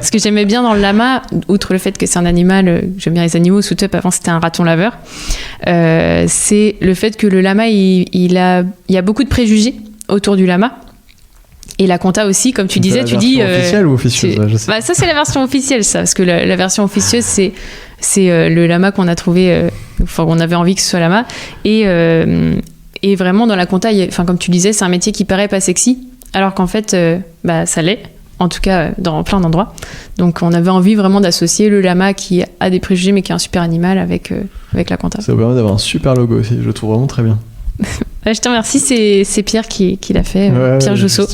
Ce que j'aimais bien dans le lama, outre le fait que c'est un animal, j'aime bien les animaux, Soutup avant c'était un raton laveur. c'est le fait que le lama, il y a beaucoup de préjugés autour du lama. Et la compta aussi, comme tu disais, tu dis... La version officielle ou officieuse, je sais. Bah, ça, c'est la version officielle, ça. Parce que la version officieuse, c'est le lama qu'on a trouvé... Enfin, on avait envie que ce soit lama. Et vraiment, dans la compta, comme tu disais, c'est un métier qui paraît pas sexy. Alors qu'en fait, ça l'est. En tout cas, dans plein d'endroits. Donc, on avait envie vraiment d'associer le lama qui a des préjugés, mais qui est un super animal avec la compta. Ça permet d'avoir un super logo aussi. Je le trouve vraiment très bien. Je te remercie, c'est Pierre qui l'a fait, Pierre Jousseau.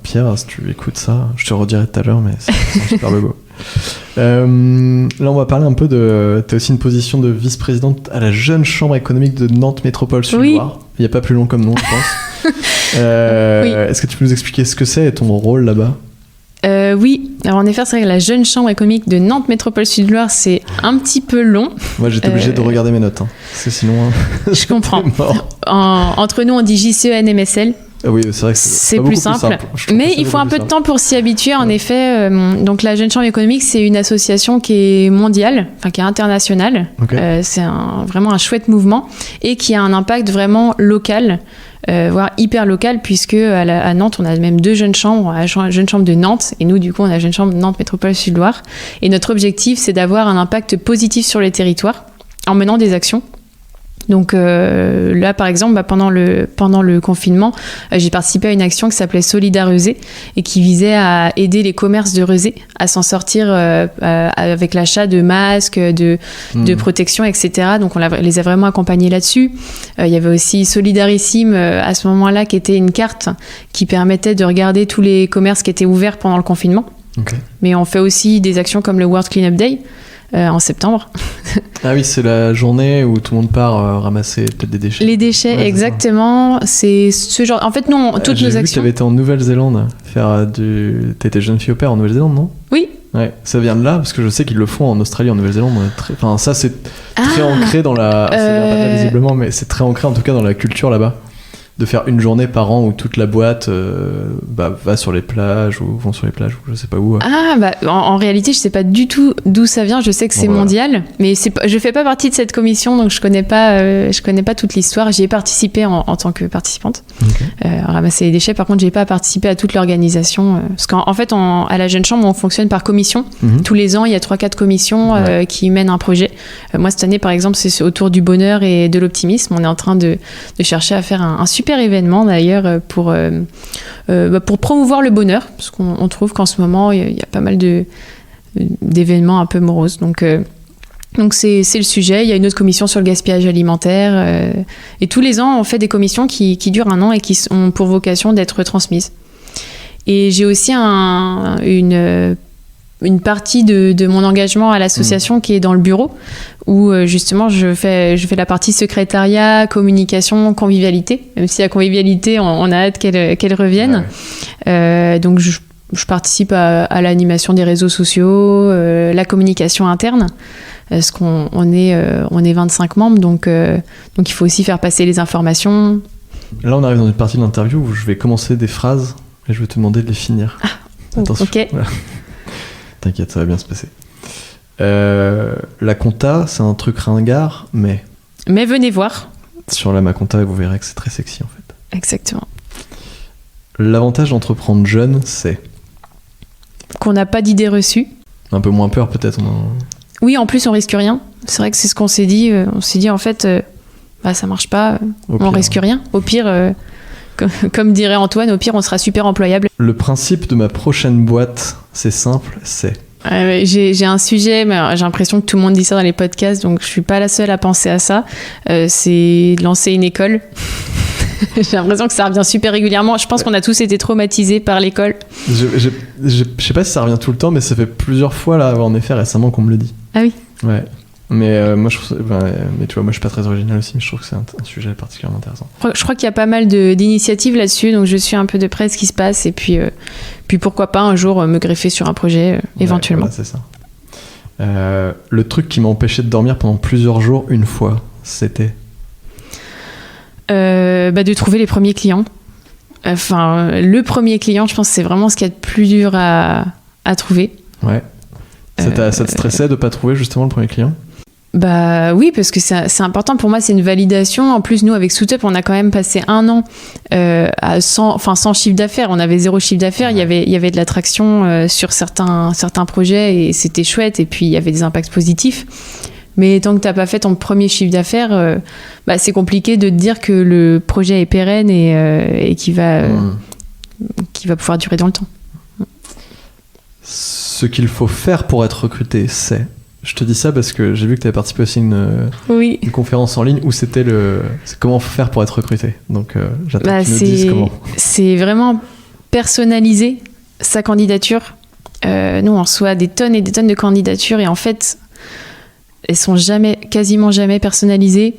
Pierre, si tu écoutes ça, je te redirai tout à l'heure, mais c'est un super logo. Là, on va parler un peu de... Tu as aussi une position de vice-présidente à la Jeune Chambre économique de Nantes Métropole Sud-Loire. Oui. Il n'y a pas plus long comme nom, je pense. Oui. Est-ce que tu peux nous expliquer ce que c'est et ton rôle là-bas ? Oui, alors en effet, c'est vrai que la Jeune Chambre économique de Nantes Métropole Sud-Loire, c'est un petit peu long. Moi, j'étais obligé de regarder mes notes, parce que sinon... Je comprends. Entre nous, on dit JCEN-MSL. Oui, c'est vrai que c'est plus simple. Mais il faut un peu de temps pour s'y habituer, en effet. Donc, la Jeune Chambre économique, c'est une association qui est mondiale, qui est internationale. Okay. C'est vraiment un chouette mouvement et qui a un impact vraiment local. Voire hyper local, puisque à Nantes, on a même 2 jeunes chambres, la Jeune Chambre de Nantes, et nous, du coup, on a la Jeune Chambre de Nantes Métropole Sud-Loire. Et notre objectif, c'est d'avoir un impact positif sur les territoires en menant des actions. Donc là, par exemple, pendant le confinement, j'ai participé à une action qui s'appelait Solidareuser et qui visait à aider les commerces de Rezé à s'en sortir avec l'achat de masques, de protection, etc. Donc on les a vraiment accompagnés là-dessus. Il y avait aussi Solidarissime à ce moment-là, qui était une carte qui permettait de regarder tous les commerces qui étaient ouverts pendant le confinement. Okay. Mais on fait aussi des actions comme le World Cleanup Day, en septembre. Ah oui, c'est la journée où tout le monde part ramasser peut-être des déchets. Les déchets, ouais, exactement. C'est ce genre. En fait, non, toutes nos actions. J'ai vu que tu avais été en Nouvelle-Zélande faire du. T'étais jeune fille au père en Nouvelle-Zélande, non ? Oui. Ouais, ça vient de là parce que je sais qu'ils le font en Australie, en Nouvelle-Zélande. Enfin, ça c'est très ancré dans la. Ça vient pas là, visiblement, mais c'est très ancré en tout cas dans la culture là-bas. De faire une journée par an où toute la boîte va sur les plages ou vont sur les plages ou je sais pas où. Ah en réalité je sais pas du tout d'où ça vient, je sais que c'est mondial, mais je fais pas partie de cette commission, donc je connais pas toute l'histoire. J'y ai participé en tant que participante, à ramasser les déchets. Par contre j'ai pas participé à toute l'organisation, parce qu'en fait à la Jeune Chambre on fonctionne par commission. Tous les ans il y a 3-4 commissions qui mènent un projet. Moi cette année par exemple c'est autour du bonheur et de l'optimisme. On est en train de chercher à faire un super événement d'ailleurs pour promouvoir le bonheur, parce qu'on trouve qu'en ce moment il y a pas mal d'événements un peu moroses, donc c'est le sujet. Il y a une autre commission sur le gaspillage alimentaire, et tous les ans on fait des commissions qui durent 1 an et qui ont pour vocation d'être transmises. Et j'ai aussi une partie de mon engagement à l'association qui est dans le bureau, où justement je fais la partie secrétariat, communication, convivialité, même si la convivialité on a hâte qu'elle revienne. Donc je participe à l'animation des réseaux sociaux, la communication interne, parce qu'on est 25 membres, donc il faut aussi faire passer les informations. Là on arrive dans une partie de l'interview où je vais commencer des phrases et je vais te demander de les finir. Attention. Ok. Voilà. T'inquiète, ça va bien se passer. La compta, c'est un truc ringard, mais venez voir. Sur la Maconta, vous verrez que c'est très sexy en fait. Exactement. L'avantage d'entreprendre jeune, c'est qu'on n'a pas d'idées reçues. Un peu moins peur peut-être. Oui, en plus on risque rien. C'est vrai que c'est ce qu'on s'est dit. On s'est dit en fait, ça marche pas, on risque rien. Au pire, comme dirait Antoine, au pire on sera super employable. Le principe de ma prochaine boîte, c'est simple, c'est... J'ai un sujet, mais j'ai l'impression que tout le monde dit ça dans les podcasts, donc je suis pas la seule à penser à ça. C'est lancer une école. J'ai l'impression que ça revient super régulièrement. Je pense qu'on a tous été traumatisés par l'école. Je sais pas si ça revient tout le temps, mais ça fait plusieurs fois là, en effet, récemment qu'on me le dit. Ah oui. Ouais. Mais moi, je trouve mais tu vois, moi, je suis pas très original aussi, mais je trouve que c'est un sujet particulièrement intéressant. Je crois qu'il y a pas mal d'initiatives là-dessus, donc je suis un peu de près ce qui se passe, et puis pourquoi pas un jour me greffer sur un projet éventuellement. Voilà, c'est ça. Le truc qui m'a empêché de dormir pendant plusieurs jours, une fois, c'était de trouver les premiers clients. Enfin, le premier client, je pense que c'est vraiment ce qu'il y a de plus dur à trouver. Ouais. Ça te stressait de pas trouver justement le premier client ? Bah oui, parce que c'est important pour moi, c'est une validation. En plus, nous, avec Suitup, on a quand même passé 1 an sans chiffre d'affaires. On avait 0 chiffre d'affaires. Il y avait de l'attraction sur certains projets et c'était chouette. Et puis, il y avait des impacts positifs. Mais tant que tu n'as pas fait ton premier chiffre d'affaires, c'est compliqué de te dire que le projet est pérenne et qu'il va pouvoir durer dans le temps. Ce qu'il faut faire pour être recruté, c'est... Je te dis ça parce que j'ai vu que tu avais participé aussi à une conférence en ligne où c'est comment faire pour être recruté. Donc j'attends que tu nous dises comment. C'est vraiment personnaliser sa candidature. Nous, on reçoit des tonnes et des tonnes de candidatures et en fait, elles sont quasiment jamais personnalisées.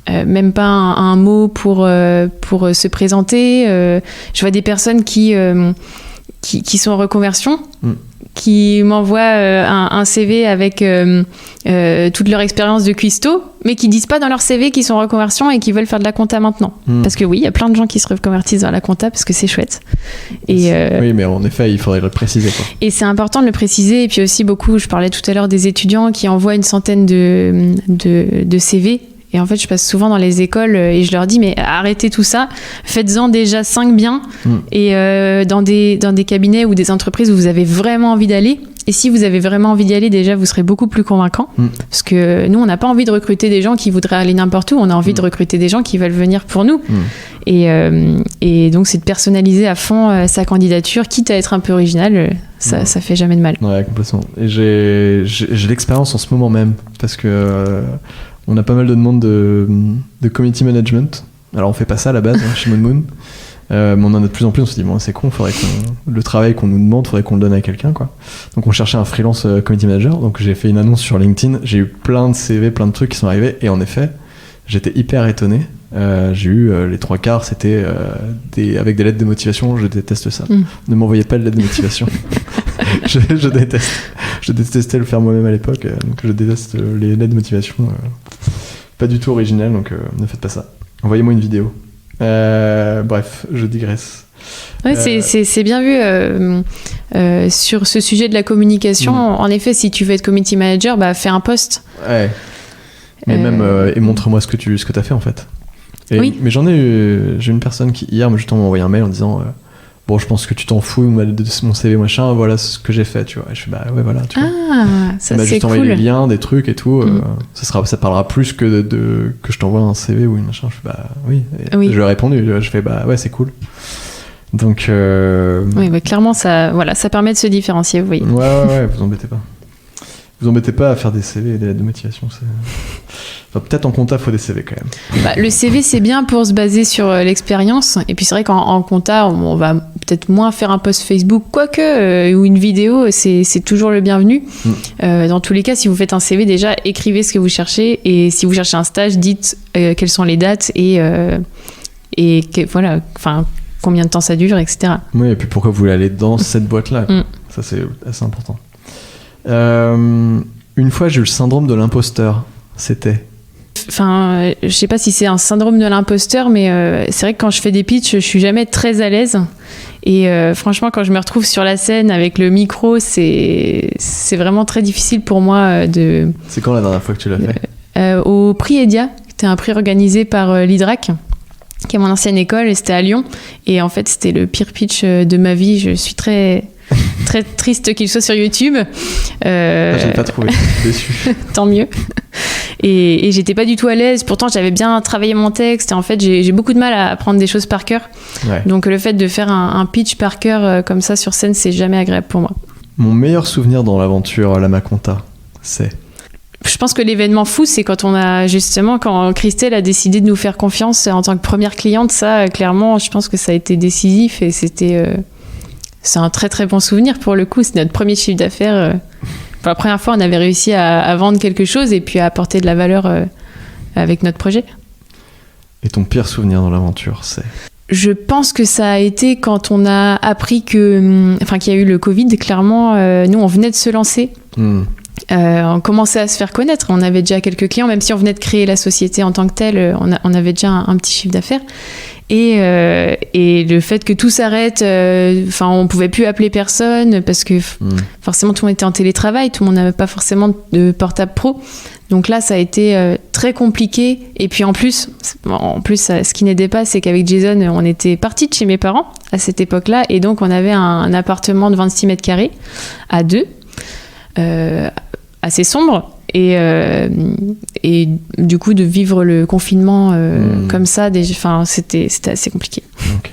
Même pas un mot pour se présenter. Je vois des personnes qui sont en reconversion. Qui m'envoient un CV avec toute leur expérience de cuistot, mais qui disent pas dans leur CV qu'ils sont en reconversion et qu'ils veulent faire de la compta maintenant. Parce que oui, il y a plein de gens qui se reconvertissent vers la compta parce que c'est chouette. Oui, mais en effet, il faudrait le préciser, quoi. Et c'est important de le préciser. Et puis aussi je parlais tout à l'heure des étudiants qui envoient une centaine de CV. Et en fait, je passe souvent dans les écoles et je leur dis, mais arrêtez tout ça, faites-en déjà 5 bien. Et dans des cabinets ou des entreprises où vous avez vraiment envie d'aller. Et si vous avez vraiment envie d'y aller, déjà, vous serez beaucoup plus convaincant. Parce que nous, on n'a pas envie de recruter des gens qui voudraient aller n'importe où. On a envie de recruter des gens qui veulent venir pour nous. Et donc, c'est de personnaliser à fond sa candidature, quitte à être un peu original. Ça fait jamais de mal. Ouais, complètement. Et j'ai l'expérience en ce moment même. Parce que... on a pas mal de demandes de community management. Alors on fait pas ça à la base chez Moon Moon, mais on en a de plus en plus. On se dit bon, c'est con, le travail qu'on nous demande, faudrait qu'on le donne à quelqu'un, quoi. Donc on cherchait un freelance community manager. Donc j'ai fait une annonce sur LinkedIn. J'ai eu plein de CV, plein de trucs qui sont arrivés, et en effet, j'étais hyper étonné. J'ai eu les 3/4, c'était avec des lettres de motivation. Je déteste ça. Ne m'envoyez pas de lettres de motivation. je déteste. Je détestais le faire moi-même à l'époque, donc je déteste les lettres de motivation. Pas du tout original, donc ne faites pas ça. Envoyez-moi une vidéo. Bref, je digresse. Ouais, c'est bien vu sur ce sujet de la communication. En effet, si tu veux être community manager, fais un post. Ouais. Mais même, et montre-moi ce que tu as fait en fait. Oui. Mais j'ai une personne qui hier justement m'a envoyé un mail en disant bon, je pense que tu t'en fous de mon CV machin, voilà ce que j'ai fait, tu vois. Et je fais ouais, voilà, tu vois. Ça m'a c'est juste cool. envoyé les liens, des trucs et tout. Ça parlera plus que que je t'envoie un CV ou une machin. Je fais oui. Et je lui ai répondu. Je fais ouais, c'est cool. Donc oui, clairement ça permet de se différencier, vous voyez. Ouais, vous embêtez pas. Vous embêtez pas à faire des CV et des lettres de motivation. Enfin, peut-être en compta, il faut des CV quand même. Le CV, c'est bien pour se baser sur l'expérience. Et puis c'est vrai qu'en compta, on va peut-être moins faire un post Facebook, quoique, ou une vidéo, c'est toujours le bienvenu. Dans tous les cas, si vous faites un CV, déjà, écrivez ce que vous cherchez. Et si vous cherchez un stage, dites quelles sont les dates et voilà, combien de temps ça dure, etc. Oui, et puis pourquoi vous voulez aller dans cette boîte-là. Ça, c'est assez important. Une fois, j'ai eu le syndrome de l'imposteur. C'était... je sais pas si c'est un syndrome de l'imposteur, mais c'est vrai que quand je fais des pitchs, je suis jamais très à l'aise. Et franchement, quand je me retrouve sur la scène avec le micro, c'est vraiment très difficile pour moi de... C'est quand la dernière fois que tu l'as fait au prix Edia. C'était un prix organisé par l'IDRAC, qui est mon ancienne école, et c'était à Lyon. Et en fait, c'était le pire pitch de ma vie. Je suis très triste qu'il soit sur YouTube. Je l'ai pas trouvé, déçu. Tant mieux. Et j'étais pas du tout à l'aise. Pourtant, j'avais bien travaillé mon texte. Et en fait, j'ai beaucoup de mal à apprendre des choses par cœur. Ouais. Donc, le fait de faire un pitch par cœur comme ça sur scène, c'est jamais agréable pour moi. Mon meilleur souvenir dans l'aventure Lama Compta, c'est... Je pense que l'événement fou, c'est quand quand Christelle a décidé de nous faire confiance en tant que première cliente. Ça, clairement, je pense que ça a été décisif et c'est un très très bon souvenir pour le coup. C'est notre premier chiffre d'affaires. Pour la première fois, on avait réussi à vendre quelque chose et puis à apporter de la valeur avec notre projet. Et ton pire souvenir dans l'aventure, c'est ? Je pense que ça a été quand on a appris qu'il y a eu le Covid. Clairement, nous, on venait de se lancer. on commençait à se faire connaître. On avait déjà quelques clients, même si on venait de créer la société en tant que telle, on avait déjà un petit chiffre d'affaires. Et le fait que tout s'arrête, on pouvait plus appeler personne parce que forcément tout le monde était en télétravail, tout le monde n'avait pas forcément de portable pro. Donc là, ça a été très compliqué. Et puis en plus, ce qui n'aidait pas, c'est qu'avec Jason, on était partis de chez mes parents à cette époque-là, et donc on avait un appartement de 26 mètres carrés à 2, assez sombre. Et du coup, de vivre le confinement comme ça, c'était assez compliqué. Okay.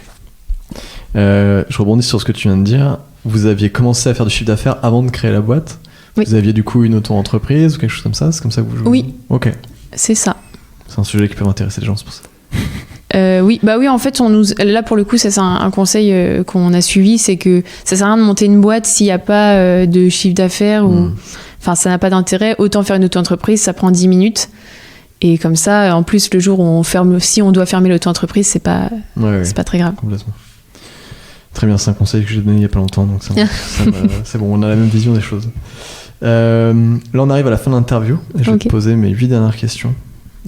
Je rebondis sur ce que tu viens de dire. Vous aviez commencé à faire du chiffre d'affaires avant de créer la boîte. Oui. Vous aviez du coup une auto-entreprise ou quelque chose comme ça? C'est comme ça que vous jouez? Oui. Ok. C'est ça. C'est un sujet qui peut intéresser les gens, c'est pour ça. Oui, en fait, là pour le coup, ça c'est un conseil qu'on a suivi, c'est que ça sert à rien de monter une boîte s'il n'y a pas de chiffre d'affaires ou... Enfin, ça n'a pas d'intérêt. Autant faire une auto-entreprise, ça prend 10 minutes. Et comme ça, en plus, le jour où si on doit fermer l'auto-entreprise, c'est pas très grave. Complètement. Très bien, c'est un conseil que j'ai donné il n'y a pas longtemps, donc c'est bon, on a la même vision des choses. Là, on arrive à la fin de l'interview, et je vais te poser mes 8 dernières questions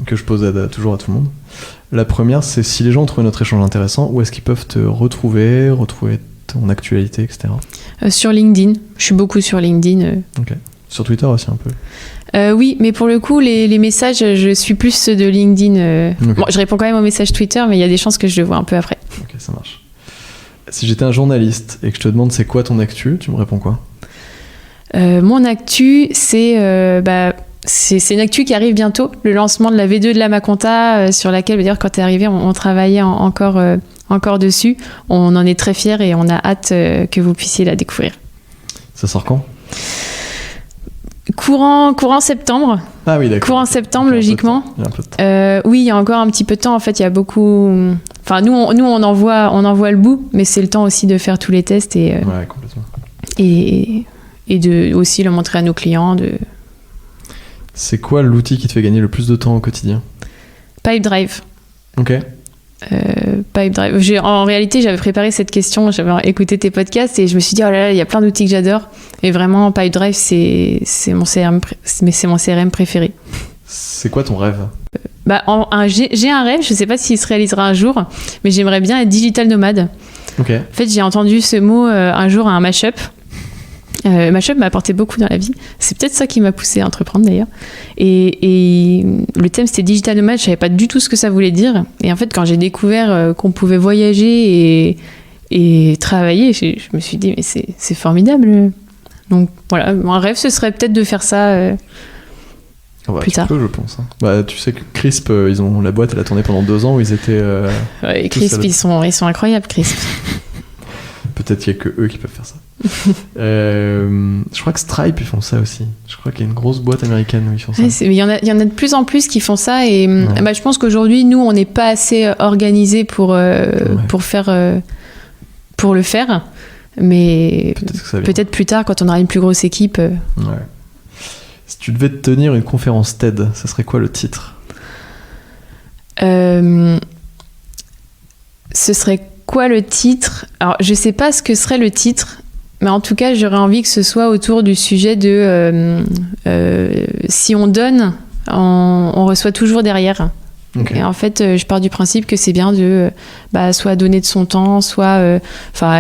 que je pose toujours à tout le monde. La première, c'est si les gens trouvent notre échange intéressant, où est-ce qu'ils peuvent te retrouver ton actualité, etc. Sur LinkedIn. Je suis beaucoup sur LinkedIn. Ok. Sur Twitter aussi un peu. Oui, mais pour le coup, les messages, je suis plus ceux de LinkedIn. Okay. Bon, je réponds quand même aux messages Twitter, mais il y a des chances que je le vois un peu après. Ok, ça marche. Si j'étais un journaliste et que je te demande c'est quoi ton actu, tu me réponds quoi? Mon actu, c'est une actu qui arrive bientôt, le lancement de la V2 de la Maconta, sur laquelle, d'ailleurs, quand t'es arrivé, on travaillait encore dessus. On en est très fiers et on a hâte que vous puissiez la découvrir. Ça sort quand? Courant septembre. Ah oui, d'accord. Courant septembre, logiquement. Il y a un peu de temps. Oui, il y a encore un petit peu de temps. En fait, il y a beaucoup... Enfin, nous, on en voit le bout, mais c'est le temps aussi de faire tous les tests et... Ouais, complètement. Et de aussi le montrer à nos clients. C'est quoi l'outil qui te fait gagner le plus de temps au quotidien? Pipedrive. Ok. Pipedrive. En réalité, j'avais préparé cette question, j'avais écouté tes podcasts et je me suis dit, oh là là, il y a plein d'outils que j'adore. Et vraiment, Pipedrive, c'est mon CRM préféré. C'est quoi ton rêve? J'ai un rêve, je sais pas s'il se réalisera un jour, mais j'aimerais bien être digital nomade. Ok. En fait, j'ai entendu ce mot un jour à un mashup. Mashup m'a apporté beaucoup dans la vie. C'est peut-être ça qui m'a poussé à entreprendre d'ailleurs. Et le thème c'était digital nomade, je savais pas du tout ce que ça voulait dire. Et en fait, quand j'ai découvert qu'on pouvait voyager et travailler, je me suis dit mais c'est formidable. Donc voilà, mon rêve ce serait peut-être de faire ça plus tard. Je pense. Tu sais que Crisp, la boîte elle a tourné pendant 2 ans où ils étaient. Ouais, Crisp, ils sont incroyables, Crisp. Peut-être qu'il n'y a que eux qui peuvent faire ça. Je crois que Stripe ils font ça aussi. Je crois qu'il y a une grosse boîte américaine où ils font ça. Ouais, il y en a de plus en plus qui font ça et je pense qu'aujourd'hui nous on n'est pas assez organisés pour le faire, mais peut-être plus tard quand on aura une plus grosse équipe. Ouais. Si tu devais te tenir une conférence TED, ça serait quoi le titre? Ce serait quoi le titre? Alors je sais pas ce que serait le titre. Mais en tout cas, j'aurais envie que ce soit autour du sujet de si on donne, on reçoit toujours derrière. Okay. Et en fait, je pars du principe que c'est bien de soit donner de son temps, soit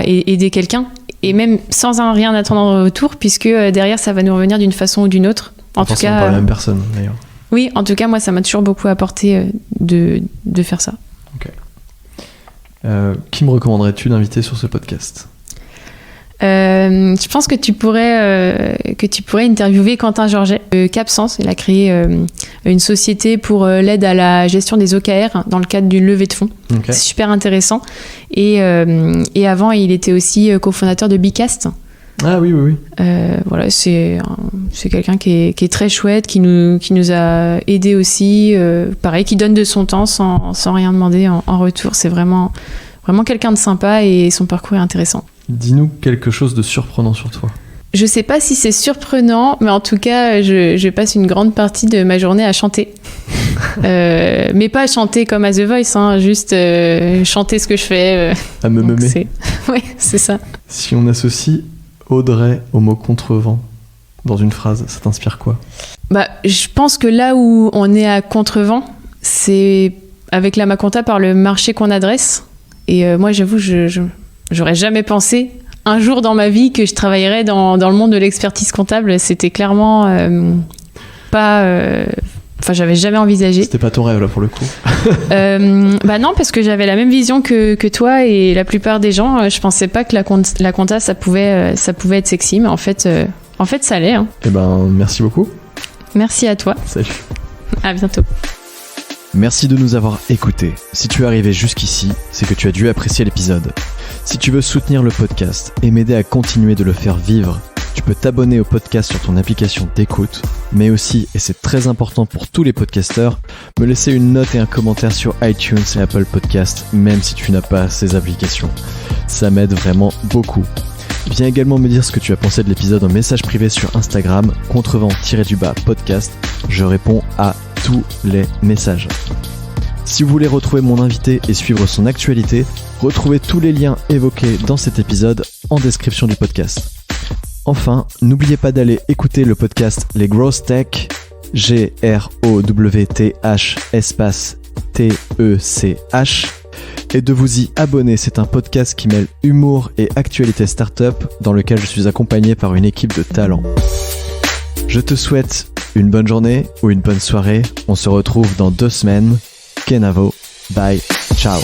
aider quelqu'un. Et même sans rien attendre en retour, puisque derrière, ça va nous revenir d'une façon ou d'une autre. En tout cas, par la même personne, d'ailleurs. Oui, en tout cas, moi, ça m'a toujours beaucoup apporté de faire ça. Ok. Qui me recommanderais-tu d'inviter sur ce podcast ? Je pense que tu pourrais interviewer Quentin Georget de Capsens. Il a créé une société pour l'aide à la gestion des OKR dans le cadre d'une levée de fonds. Okay. C'est super intéressant. Et avant, il était aussi cofondateur de Bicast. Ah oui. Voilà, c'est quelqu'un qui est très chouette, qui nous a aidés aussi. Pareil, qui donne de son temps sans rien demander en retour. C'est vraiment quelqu'un de sympa et son parcours est intéressant. Dis-nous quelque chose de surprenant sur toi. Je sais pas si c'est surprenant, mais en tout cas, je passe une grande partie de ma journée à chanter. Mais pas chanter comme à The Voice, hein, juste chanter ce que je fais. À me meumer. Oui, c'est ça. Si on associe Audrey au mot contrevent dans une phrase, ça t'inspire quoi? Je pense que là où on est à contrevent, c'est avec la Maconta par le marché qu'on adresse. Et moi, j'avoue, j'aurais jamais pensé un jour dans ma vie que je travaillerais dans le monde de l'expertise comptable. C'était clairement pas... j'avais jamais envisagé. C'était pas ton rêve, là, pour le coup? Non, parce que j'avais la même vision que toi et la plupart des gens. Je pensais pas que la compta, ça pouvait être sexy, mais en fait, ça l'est. Hein. Eh ben, merci beaucoup. Merci à toi. Salut. À bientôt. Merci de nous avoir écoutés. Si tu es arrivé jusqu'ici, c'est que tu as dû apprécier l'épisode. Si tu veux soutenir le podcast et m'aider à continuer de le faire vivre, tu peux t'abonner au podcast sur ton application d'écoute, mais aussi, et c'est très important pour tous les podcasteurs, me laisser une note et un commentaire sur iTunes et Apple Podcasts, même si tu n'as pas ces applications. Ça m'aide vraiment beaucoup. Viens également me dire ce que tu as pensé de l'épisode en message privé sur Instagram, contrevent-podcast. Je réponds à tous les messages. Si vous voulez retrouver mon invité et suivre son actualité, retrouvez tous les liens évoqués dans cet épisode en description du podcast. Enfin, n'oubliez pas d'aller écouter le podcast Les Growth Tech, GROWTH espace TECH, et de vous y abonner. C'est un podcast qui mêle humour et actualité startup, dans lequel je suis accompagné par une équipe de talents. Je te souhaite une bonne journée ou une bonne soirée. On se retrouve dans 2 semaines. Kenavo. Bye. Ciao.